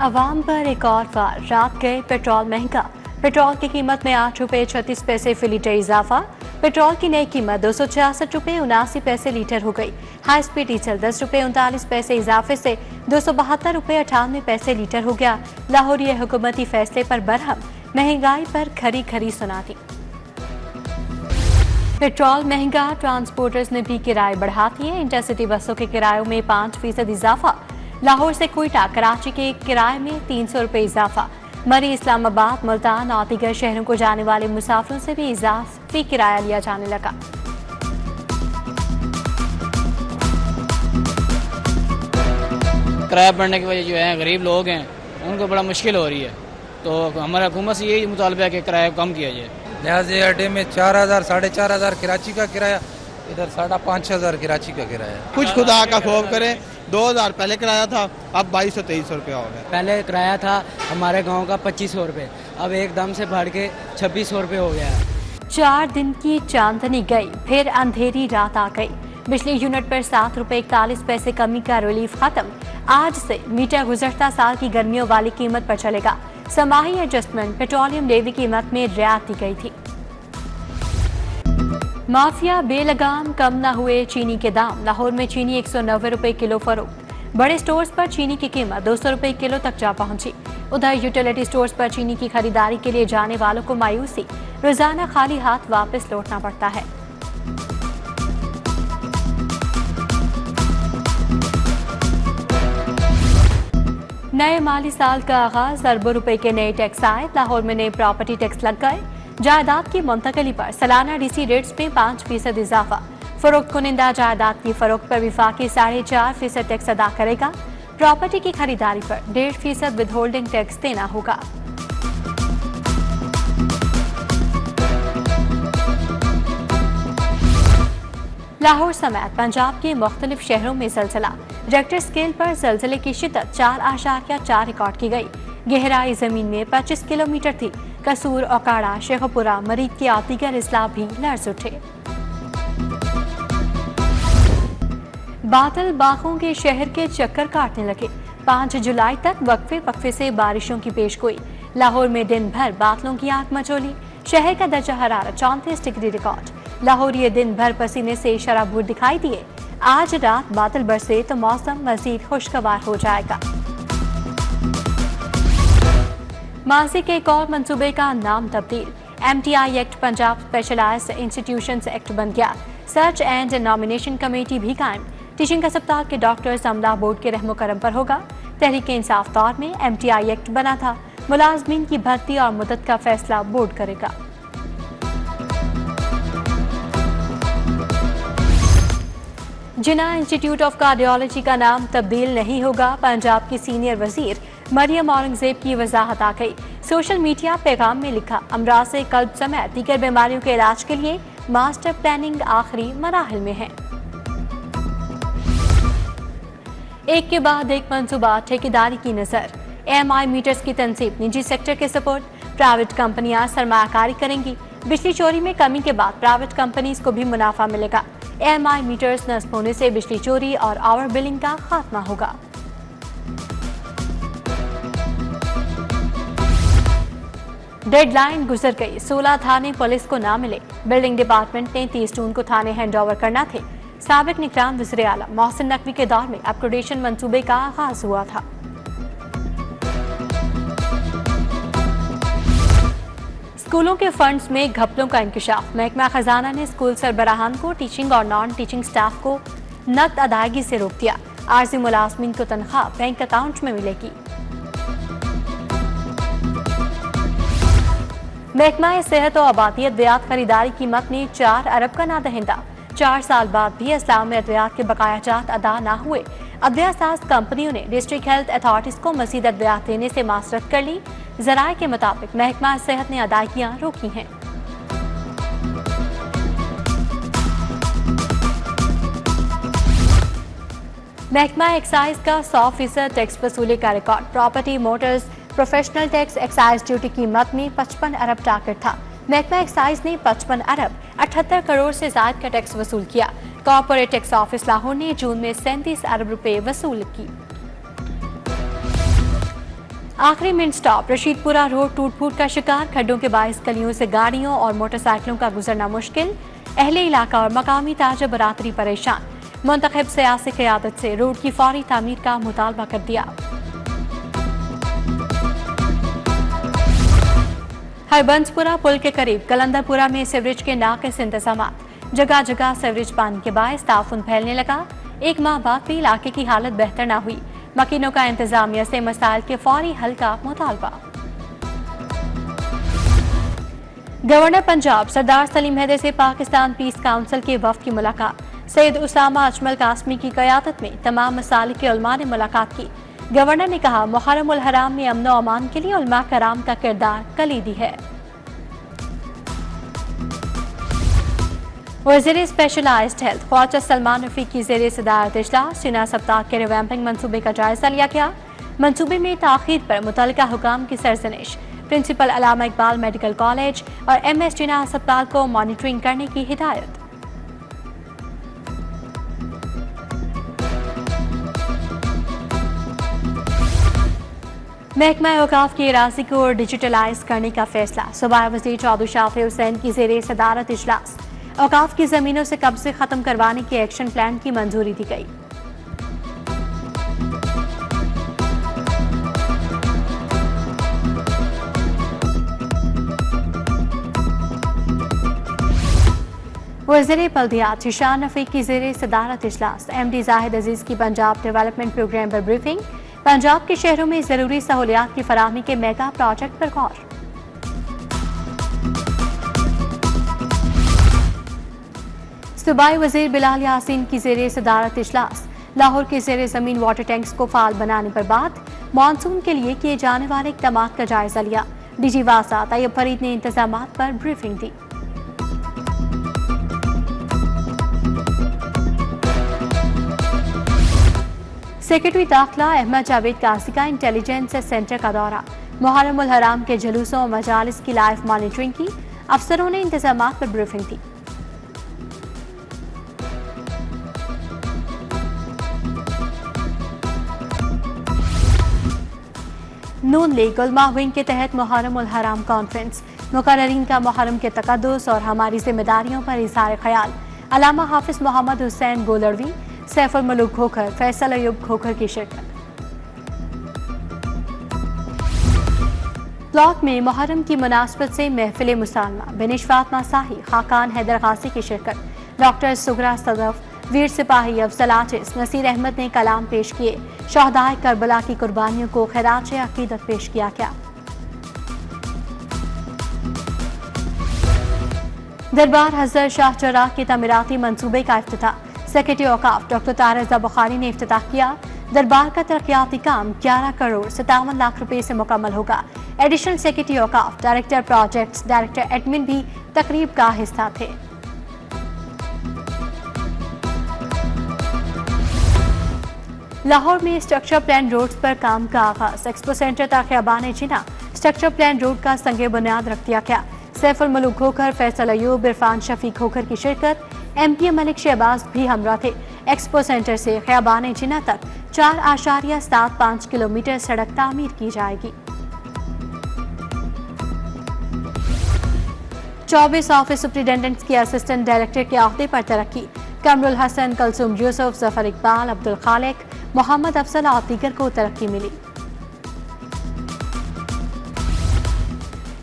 अवाम पर एक और वार, रात गए पेट्रोल महंगा। पेट्रोल की कीमत में 8 रुपये 36 पैसे फी लीटर इजाफा। पेट्रोल की नई कीमत 266 रुपये 79 पैसे लीटर हो गई। हाई स्पीड डीजल 10 रुपये 39 पैसे इजाफे से 272 रुपये 98 पैसे लीटर हो गया। लाहौरी हुकूमती फैसले पर बरहम, महंगाई पर खरी खरी सुना दी। पेट्रोल महंगा, ट्रांसपोर्टर्स ने भी किराए बढ़ा दिए। इंटरसिटी बसों के किरायों में 5% इजाफा। लाहौर से कोयटा कराची के किराए में 300 रुपये इजाफा। मरी, इस्लामाबाद, मुल्तान और दीगर शहरों को जाने वाले मुसाफिरों से भी इजाफी किराया लिया जाने लगा। किराया बढ़ने की वजह जो है गरीब लोग हैं उनको बड़ा मुश्किल हो रही है, तो हमारा हुकूमत से यही मुतालबा है कि किराया कम किया जाए। लिहाजा अड्डे में 4000 4,500 कराची का किराया, इधर 5,500 कराची का किराया। कुछ खुदा का खौफ करें, 2000 पहले किराया था, अब 2200-2300 रुपया हो गया। पहले किराया था हमारे गांव का 2500 रुपये, अब एकदम से बढ़ के 2600 रुपये हो गया है। 4 दिन की चांदनी गई, फिर अंधेरी रात आ गई। बिजली यूनिट पर 7 रुपये 41 पैसे कमी का रिलीफ खत्म। आज से मीटर गुज़श्ता साल की गर्मियों वाली कीमत पर चलेगा। समाही एडजस्टमेंट, पेट्रोलियम लेवी कीमत में रियायत दी गई थी। माफिया बेलगाम, कम न हुए चीनी के दाम। लाहौर में चीनी 190 रुपये किलो फरोख्त। बड़े स्टोर्स पर चीनी की कीमत 200 रुपये किलो तक जा पहुंची। उधर यूटिलिटी स्टोर्स पर चीनी की खरीदारी के लिए जाने वालों को मायूसी, रोजाना खाली हाथ वापस लौटना पड़ता है। नए माली साल का आगाज, अरबों रुपए के नए टैक्स आए। लाहौर में नए प्रॉपर्टी टैक्स लग गए। जायदाद की मुंतकली पर सालाना डीसी रेट्स में 5% इजाफा। फरोख्त कुनिंदा जायदाद की फरोख्त पर विफाकी 4.5% टैक्स अदा करेगा। प्रॉपर्टी की खरीदारी पर 1.5% विदहोल्डिंग टैक्स देना होगा। लाहौर समेत पंजाब के मुख्तलिफ शहरों में ज़लज़ला। रेक्टर स्केल पर ज़लज़ले की शिद्दत 4.4 रिकॉर्ड की गई। गहराई जमीन में 25 किलोमीटर थी। कसूर, ओकाड़ा, शेखपुरा, मरीद के और दीगर इस्लाम भी लर्ज उठे। बादल बागों के शहर के चक्कर काटने लगे। 5 जुलाई तक वक्फे वक्फे से बारिशों की पेशगोई। लाहौर में दिन भर बादलों की आग मचोली। शहर का दर्जा हरारत 34 डिग्री रिकॉर्ड। लाहौर ये दिन भर पसीने से शराबूर दिखाई दिए। आज रात बादल बरसे तो मौसम मजीद खुशगवार हो जाएगा। माजी के एक और मंसूबे का नाम तब्दील। MTI act Punjab specialised institutions act बन गया। सर्च एंड नॉमिनेशन कमेटी भी कायम। टीचिंग अस्पताल के डॉक्टर्स अमला बोर्ड के रहमो करम पर होगा। तहरीक इंसाफ दौर में MTI एक्ट बना था। मुलाजमीन की भर्ती और मुद्दत का फैसला बोर्ड करेगा। जिन्ना इंस्टीट्यूट ऑफ कार्डियोलॉजी का नाम तब्दील नहीं होगा। पंजाब की सीनियर वजीर मरियम औरंगजेब की वजाहत आ गई। सोशल मीडिया पैगाम में लिखा, अमराज से कल्ब समेत दीगर बीमारियों के इलाज के लिए मास्टर प्लानिंग आखिरी मराहल में है। एक के बाद एक मंसूबा, ठेकेदारी की नजर। AMI मीटर्स की तनसीब निजी सेक्टर के सपोर्ट। प्राइवेट कंपनियां सरमायाकारी करेंगी। बिजली चोरी में कमी के बाद प्राइवेट कंपनीज को भी मुनाफा मिलेगा। AMI मीटर्स नस्ब होने से बिजली चोरी और ओवर बिलिंग का खात्मा होगा। डेडलाइन गुजर गई। 16 थाने पुलिस को ना मिले। बिल्डिंग डिपार्टमेंट ने 30 जून को थाने हैंडओवर करना थे। साबिक निगरान वज़ीर आला मोहसिन नकवी के दौर में अपग्रेडेशन मंसूबे का आगाज हुआ था। स्कूलों के फंड्स में घपलों का इंकशाफ। महकमा खजाना ने स्कूल सरबराहान को टीचिंग और नॉन टीचिंग स्टाफ को नकद अदायगी से रोक दिया। आर्जी मुलाजमीन को तनख्वाह बैंक अकाउंट में मिलेगी। महकमा सेहत और आबादियत अद्वियात खरीदारी कीमत ने 4 अरब का ना दहिंदा। 4 साल बाद भी इस्लाम में अद्वियात के बकाया जात अदा न हुए। अद्वियात साज कंपनियों ने डिस्ट्रिक्ट हेल्थ अथॉरिटीज को मजीद अद्वियात देने से मासरत कर ली। जराये के मुताबिक महकमा सेहत ने अदायगियां रोकी हैं। महकमा एक्साइज का 100% टैक्स वसूली का record. Property, Motors, professional tax, excise duty कीमत में 55 अरब टारगेट था। महकमा एक्साइज ने 55 अरब 78 करोड़ से ज्यादा का टैक्स वसूल किया। कॉर्पोरेट टैक्स ऑफिस लाहौर ने जून में 37 अरब रुपए वसूल की। आखिरी मिनट स्टॉप रशीदपुरा रोड टूट फूट का शिकार, खड्डों के बाइस गलियों से गाड़ियों और मोटरसाइकिलों का गुजरना मुश्किल, अहले इलाका और मकामी ताजा बरादरी परेशान। मुंतखब सियासी क़यादत से रोड की फौरी तामीर का मुतालबा कर दिया। हरबंसपुरा पुल के करीब कलंदरपुरा में सीवरेज के नाक़िस इंतजाम, जगह जगह सीवरेज पानी के बायस ताफुन फैलने लगा। एक माह बाद भी इलाके की हालत बेहतर न हुई। मकीनों का इंतजामिया से मसाइल के फौरी हल का मुतालबा। गवर्नर पंजाब सरदार सलीम हैदर से पाकिस्तान पीस काउंसिल के वफ्द की मुलाकात। सैयद उसामा अजमल कासमी की क़यादत में तमाम मसालिक के उलमा ने मुलाकात की। गवर्नर ने कहा, मुहर्रम उल हराम में अमन व अमान के लिए उलमा कराम का किरदार कलीदी है। वज़ीर स्पेशलाइज्ड हेल्थ ख्वाजा सलमान रफीक की ज़ेरे सदारत इजलास जिना सप्ताह के रिवैम्पिंग मनसूबे का जायजा लिया गया। मनसूबे में ताख़ीर पर मुतल्लिका हुकाम की सरजनिश, principal Allama Iqbal medical college और MS जिना अस्पताल को मॉनिटरिंग करने की हिदायत। महकमा औकाफ की अराज़ी को डिजिटलाइज करने का फैसला, सूबाई वज़ीर चौधरी शाफी हुसैन की ज़ेरे सदारत इजलास। औकाफ की ज़मीनों से कब्जे खत्म करवाने के एक्शन प्लान की मंजूरी दी गई। वज़ीर बल्दियात हिशान रफ़ीक की ज़ेरे सदारत इजलास। MD जाहिद अजीज़ की पंजाब डेवलपमेंट प्रोग्राम पर ब्रीफिंग। पंजाब के शहरों में ज़रूरी सहूलियात की फराहमी के मेगा प्रोजेक्ट पर गौर। सूबाई वज़ीर बिलाल यासीन की ज़ेरे सदारत इजलास। लाहौर के ज़ेरे ज़मीन वाटर टैंक्स को फाल बनाने पर बात, मानसून के लिए किए जाने वाले इक़दामात का जायजा लिया। DG वासा तैयब फरीद ने इंतजामात पर ब्रीफिंग दी। सेक्रेटरी दाखिला अहमद जावेद काजी का इंटेलिजेंस सेंटर का दौरा। मुहर्रम उल हराम के जुलूसों और मजालिस की लाइव मॉनिटरिंग की। अफसरों ने इंतजामात पर ब्रीफिंग दी। नून लीग उलमा विंग के तहत मुहर्रम उल हराम कॉन्फ्रेंस। मुकर्ररीन का मुहर्रम के तकद्दुस और हमारी जिम्मेदारियों पर इज़हार ख्याल। अल्लामा हाफिज मोहम्मद हुसैन गोलड़वी, सैफुल मलूक खोखर, फैसल अयूब खोखर की शिरकत। ब्लॉक में मुहर्रम की मुनासबत से महफिल मुसालमा, बिनिश फातमा साही, खाकान हैदर गाजी की शिरकत। डॉक्टर सुगरा सदफ, वीर सिपाही अफजल आजिज, नसीर अहमद ने कलाम पेश किए। शहदाए करबला की कुर्बानियों को खिराज अकीदत पेश किया गया। दरबार हज़रत शाह चराग के तमीराती मंसूबे का इफ्तिताह। सेक्रेटरी औकाफ डॉक्टर तारज़ा बुखारी ने इफ्तिताह किया। दरबार का तरक्याती काम 11 करोड़ 57 लाख रुपए से मुकम्मल होगा। एडिशनल सेक्रेटरी औकाफ, डायरेक्टर प्रोजेक्ट्स, डायरेक्टर एडमिन भी तकरीब का हिस्सा थे। लाहौर में स्ट्रक्चर प्लान रोड्स पर काम का आगाज। एक्सपो सेंटर तक खियाबान जिना स्ट्रक्चर प्लान रोड का संगे बुनियाद रख दिया गया। सैफुल मलूक खोखर, फैसल अयूब, इरफान शफी खोखर की शिरकत। MP मलिक शहबाज भी हमरा थे। एक्सपो सेंटर से खियाबान जिना तक 4.75 किलोमीटर सड़क तामीर की जाएगी। 24 ऑफिस सुप्रिटेंडेंट्स की असिस्टेंट डायरेक्टर के अहदे पर तरक्की। कमरुल हसन, कलसूम यूसुफ, जफर इकबाल, अब्दुल खालिक, मोहम्मद अफसल और दीगर को तरक्की मिली।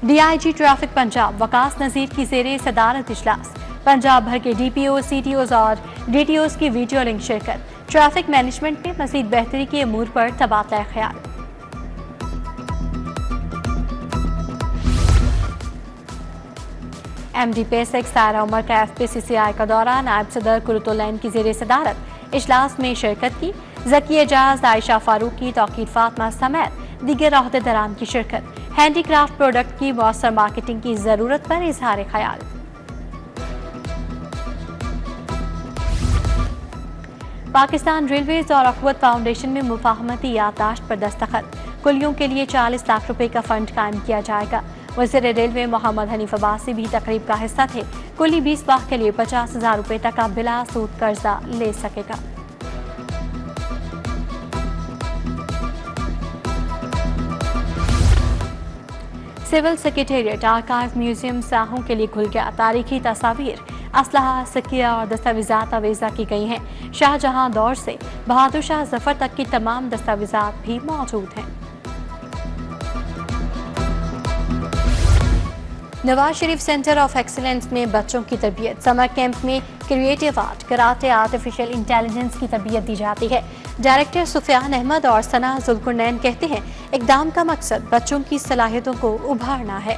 DIG ट्रैफिक पंजाब वकास नज़ीर की ज़ेरे सदारत इजलास। पंजाब भर के DPO, CTOs और DTOs की वीडियो लिंक शिरकत। ट्रैफिक मैनेजमेंट में मज़ीद बेहतरी के अमूर पर तबादला ख्याल। MD पेसेक सायरा उमर का FPCCI का दौरा। नायब सदर कुरुतुलैन की ज़ेरे सदारत इजलास में शिरकत की। ज़की एजाज, आयशा फारूकी, तौकीर फातमा समेत दीगर अहदेदारान की शिरकत। हैंडीक्राफ्ट प्रोडक्ट की मौसर मार्केटिंग की ज़रूरत पर इजहार ख्याल। पाकिस्तान रेलवेज और अखवत फाउंडेशन में मुफाहमती याददाश्त पर दस्तखत। कुलियों के लिए 40 लाख रुपए का फंड कायम किया जाएगा। वज़ीर रेलवे मोहम्मद हनीफ अब्बासी भी तकरीब का हिस्सा थे। कुली 20 माह के लिए 50,000 रुपए तक का बिला सूद कर्जा ले सकेगा। सिविल सेक्रेटेरिएट आर्काइव म्यूजियम साहों के लिए खुल गया। तारीखी तस्वीर, असलहा, सिक्कियाँ और दस्तावेजात अवेजा की गई हैं। शाहजहां दौर से बहादुर शाह जफर तक की तमाम दस्तावेजात भी मौजूद हैं। Nawaz Sharif centre of excellence में बच्चों की तरबियत। समर कैंप में creative art, karate, artificial intelligence की तरबियत दी जाती है। डायरेक्टर सुफियान अहमद और सना जुल्कुरनैन कहते हैं, इक़दाम का मकसद बच्चों की सलाहियतों को उभारना है।